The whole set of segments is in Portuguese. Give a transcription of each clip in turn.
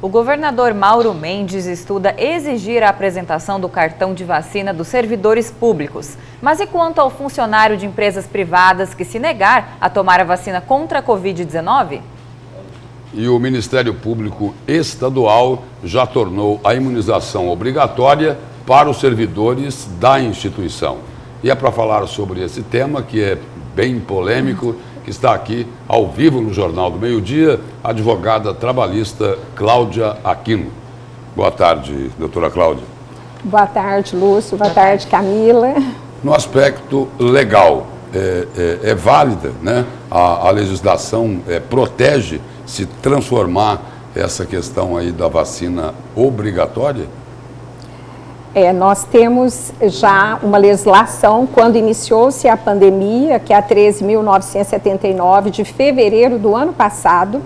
O governador Mauro Mendes estuda exigir a apresentação do cartão de vacina dos servidores públicos. Mas e quanto ao funcionário de empresas privadas que se negar a tomar a vacina contra a Covid-19? E o Ministério Público Estadual já tornou a imunização obrigatória para os servidores da instituição. E é para falar sobre esse tema, que é bem polêmico, que está aqui ao vivo no Jornal do Meio-Dia, a advogada trabalhista Cláudia Aquino. Boa tarde, doutora Cláudia. Boa tarde, Lúcio. Boa tarde, Camila. No aspecto legal, é válida, né? A legislação protege se transformar essa questão aí da vacina obrigatória? Nós temos já uma legislação quando iniciou-se a pandemia, que é a 13.979 de fevereiro do ano passado,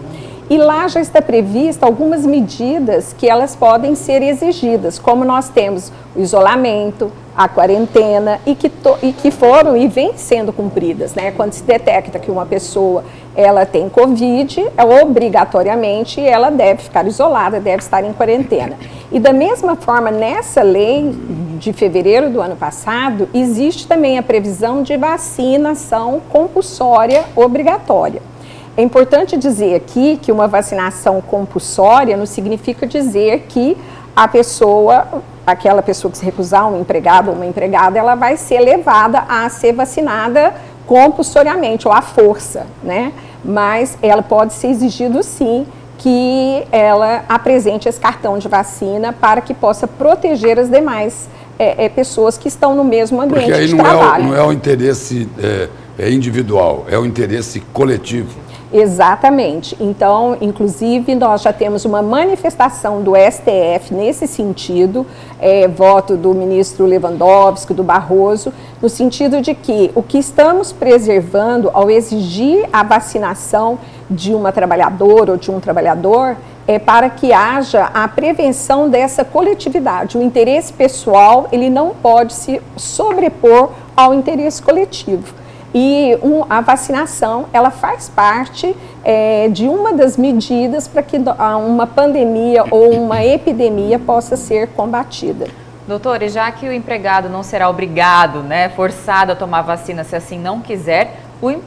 e lá já está prevista algumas medidas que elas podem ser exigidas, como nós temos o isolamento, a quarentena e que foram e vêm sendo cumpridas, né? Quando se detecta que uma pessoa ela tem Covid, obrigatoriamente ela deve ficar isolada, deve estar em quarentena. E da mesma forma, nessa lei de fevereiro do ano passado, existe também a previsão de vacinação compulsória obrigatória. É importante dizer aqui que uma vacinação compulsória não significa dizer que aquela pessoa que se recusar, um empregado ou uma empregada, ela vai ser levada a ser vacinada compulsoriamente ou à força, né? Mas ela pode ser exigido sim que ela apresente esse cartão de vacina para que possa proteger as demais pessoas que estão no mesmo ambiente de trabalho. Porque aí não é o interesse individual, é o interesse coletivo. Exatamente. Então, inclusive, nós já temos uma manifestação do STF nesse sentido, voto do ministro Lewandowski, do Barroso, no sentido de que o que estamos preservando ao exigir a vacinação de uma trabalhadora ou de um trabalhador é para que haja a prevenção dessa coletividade. O interesse pessoal, ele não pode se sobrepor ao interesse coletivo. E a vacinação, ela faz parte de uma das medidas para que uma pandemia ou uma epidemia possa ser combatida. Doutora, e já que o empregado não será obrigado, né, forçado a tomar vacina se assim não quiser,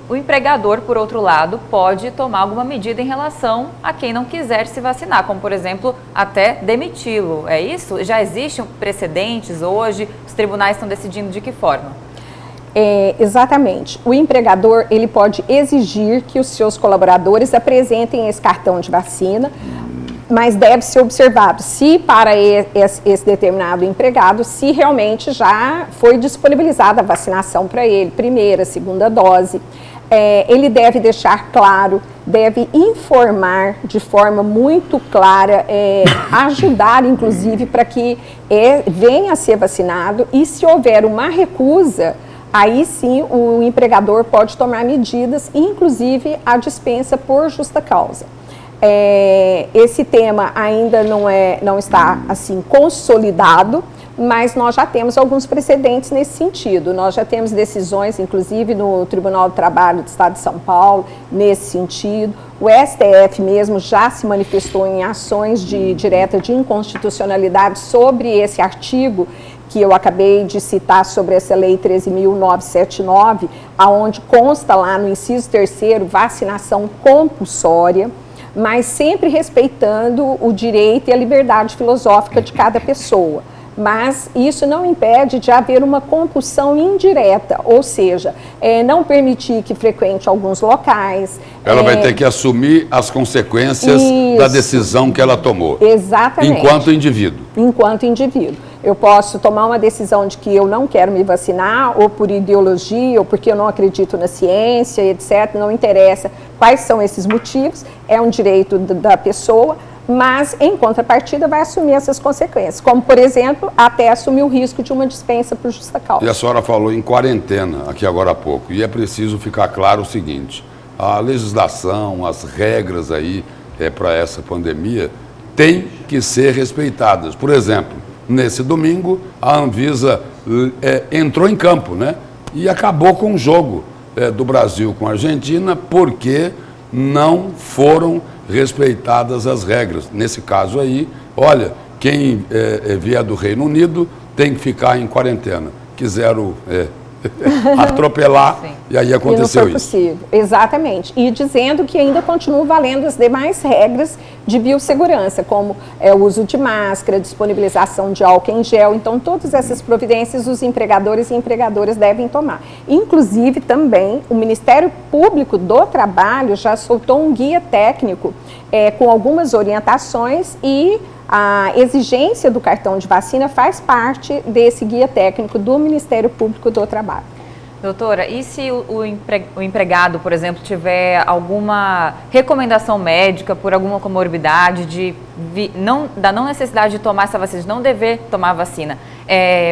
o empregador, por outro lado, pode tomar alguma medida em relação a quem não quiser se vacinar, como, por exemplo, até demiti-lo. É isso? Já existem precedentes hoje? Os tribunais estão decidindo de que forma? Exatamente. O empregador, ele pode exigir que os seus colaboradores apresentem esse cartão de vacina, mas deve ser observado se para esse determinado empregado, se realmente já foi disponibilizada a vacinação para ele, primeira, segunda dose. Ele deve deixar claro, deve informar de forma muito clara, ajudar inclusive para que venha a ser vacinado, e se houver uma recusa, aí sim o empregador pode tomar medidas, inclusive a dispensa por justa causa. Esse tema ainda não está assim consolidado, mas nós já temos alguns precedentes nesse sentido. Nós já temos decisões, inclusive no Tribunal do Trabalho do Estado de São Paulo, nesse sentido. O STF mesmo já se manifestou em ações direta de inconstitucionalidade sobre esse artigo que eu acabei de citar, sobre essa lei 13.979, aonde consta lá no inciso 3º vacinação compulsória, mas sempre respeitando o direito e a liberdade filosófica de cada pessoa. Mas isso não impede de haver uma compulsão indireta, ou seja, não permitir que frequente alguns locais. Ela vai ter que assumir as consequências da decisão que ela tomou. Exatamente. Enquanto indivíduo. Enquanto indivíduo. Eu posso tomar uma decisão de que eu não quero me vacinar, ou por ideologia, ou porque eu não acredito na ciência, etc. Não interessa quais são esses motivos, é um direito da pessoa, mas em contrapartida vai assumir essas consequências, como por exemplo, até assumir o risco de uma dispensa por justa causa. E a senhora falou em quarentena aqui agora há pouco, e é preciso ficar claro o seguinte: a legislação, as regras aí para essa pandemia têm que ser respeitadas. Por exemplo, nesse domingo a Anvisa entrou em campo, né, e acabou com o jogo do Brasil com a Argentina, porque não foram respeitadas as regras. Nesse caso aí, olha, quem vier do Reino Unido tem que ficar em quarentena. Quiseram atropelar, e aí aconteceu e não foi isso. Possível. Exatamente. E dizendo que ainda continuam valendo as demais regras de biossegurança, como o uso de máscara, disponibilização de álcool em gel. Então, todas essas providências os empregadores e empregadoras devem tomar. Inclusive, também, o Ministério Público do Trabalho já soltou um guia técnico com algumas orientações, e a exigência do cartão de vacina faz parte desse guia técnico do Ministério Público do Trabalho. Doutora, e se o empregado, por exemplo, tiver alguma recomendação médica por alguma comorbidade da não necessidade de tomar essa vacina, de não dever tomar a vacina,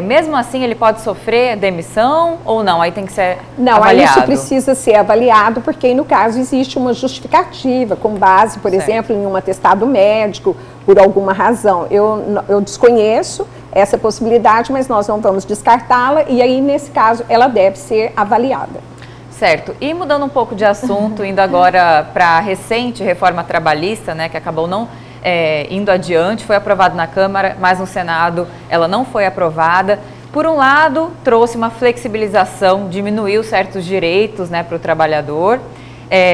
mesmo assim ele pode sofrer demissão ou não? Aí tem que ser avaliado? Aí isso precisa ser avaliado, porque no caso existe uma justificativa com base, por exemplo, em um atestado médico, por alguma razão. Eu desconheço essa possibilidade, mas nós não vamos descartá-la, e aí, nesse caso, ela deve ser avaliada. Certo. E mudando um pouco de assunto, indo agora para a recente reforma trabalhista, né, que acabou não indo adiante, foi aprovado na Câmara, mas no Senado ela não foi aprovada. Por um lado, trouxe uma flexibilização, diminuiu certos direitos, né, para o trabalhador,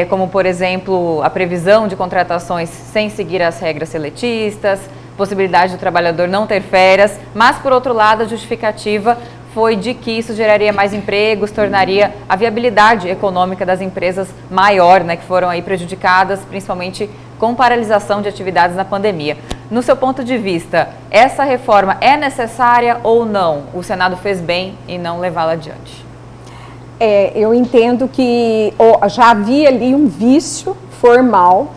como, por exemplo, a previsão de contratações sem seguir as regras seletistas, possibilidade do trabalhador não ter férias, mas, por outro lado, a justificativa foi de que isso geraria mais empregos, tornaria a viabilidade econômica das empresas maior, né, que foram aí prejudicadas, principalmente com paralisação de atividades na pandemia. No seu ponto de vista, essa reforma é necessária ou não? O Senado fez bem em não levá-la adiante. Eu entendo que já havia ali um vício formal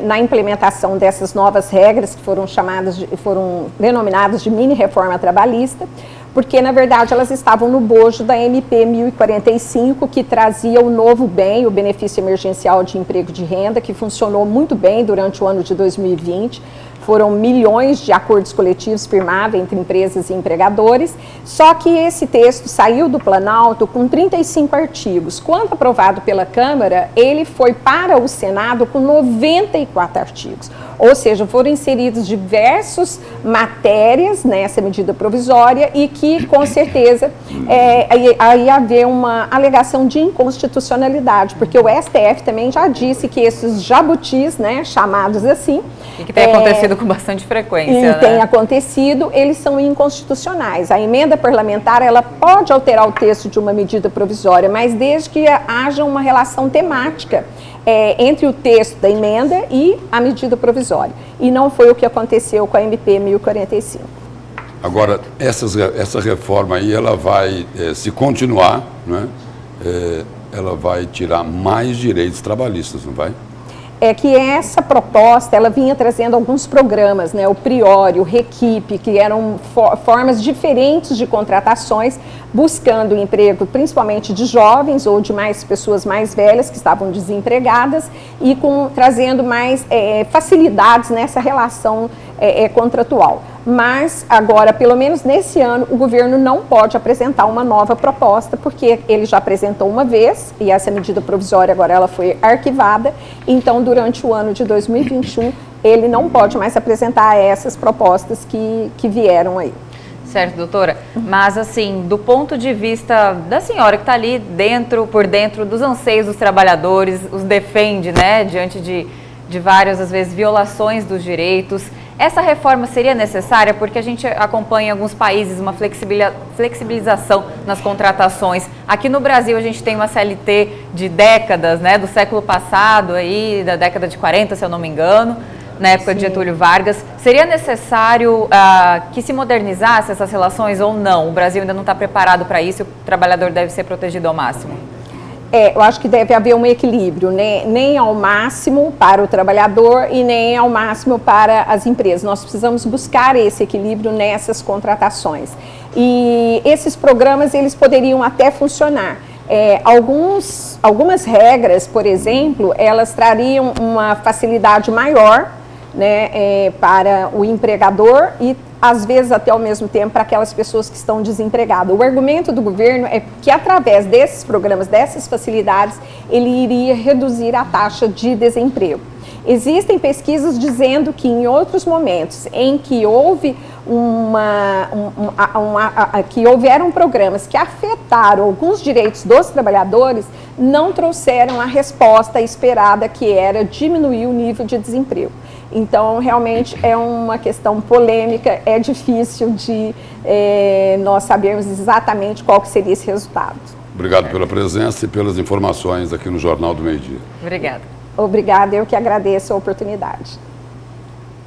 na implementação dessas novas regras, que foram denominadas de mini-reforma trabalhista, porque, na verdade, elas estavam no bojo da MP 1045, que trazia o novo bem, o benefício emergencial de emprego de renda, que funcionou muito bem durante o ano de 2020. Foram milhões de acordos coletivos firmados entre empresas e empregadores, só que esse texto saiu do Planalto com 35 artigos. Quando aprovado pela Câmara, ele foi para o Senado com 94 artigos. Ou seja, foram inseridos diversas matérias nessa medida provisória e que, com certeza, aí haver uma alegação de inconstitucionalidade, porque o STF também já disse que esses jabutis, né, chamados assim... E que tem acontecido com bastante frequência, e né? Tem acontecido, eles são inconstitucionais. A emenda parlamentar, ela pode alterar o texto de uma medida provisória, mas desde que haja uma relação temática entre o texto da emenda e a medida provisória. E não foi o que aconteceu com a MP 1045. Agora, essa reforma aí, ela vai, se continuar, né, ela vai tirar mais direitos trabalhistas, não vai? Que essa proposta, ela vinha trazendo alguns programas, né, o Priori, o Requipe, que eram formas diferentes de contratações, buscando emprego principalmente de jovens ou de pessoas mais velhas que estavam desempregadas e trazendo mais facilidades nessa relação contratual. Mas agora, pelo menos nesse ano, o governo não pode apresentar uma nova proposta, porque ele já apresentou uma vez, e essa medida provisória agora ela foi arquivada, então durante o ano de 2021 ele não pode mais apresentar essas propostas que vieram aí. Certo, doutora. Mas, assim, do ponto de vista da senhora que está ali por dentro dos anseios dos trabalhadores, os defende, né, diante de várias, às vezes, violações dos direitos, essa reforma seria necessária? Porque a gente acompanha em alguns países uma flexibilização nas contratações. Aqui no Brasil a gente tem uma CLT de décadas, né, do século passado, aí, da década de 40, se eu não me engano, na época de Getúlio Vargas. Seria necessário que se modernizasse essas relações ou não? O Brasil ainda não está preparado para isso e o trabalhador deve ser protegido ao máximo? Eu acho que deve haver um equilíbrio, né? Nem ao máximo para o trabalhador e nem ao máximo para as empresas. Nós precisamos buscar esse equilíbrio nessas contratações. E esses programas, eles poderiam até funcionar. Algumas regras, por exemplo, elas trariam uma facilidade maior, né, para o empregador e, às vezes, até ao mesmo tempo, para aquelas pessoas que estão desempregadas. O argumento do governo é que, através desses programas, dessas facilidades, ele iria reduzir a taxa de desemprego. Existem pesquisas dizendo que em outros momentos em que houve que houveram programas que afetaram alguns direitos dos trabalhadores, não trouxeram a resposta esperada, que era diminuir o nível de desemprego. Então, realmente é uma questão polêmica, é difícil de nós sabermos exatamente qual que seria esse resultado. Obrigado pela presença e pelas informações aqui no Jornal do Meio Dia. Obrigada. Obrigada, eu que agradeço a oportunidade.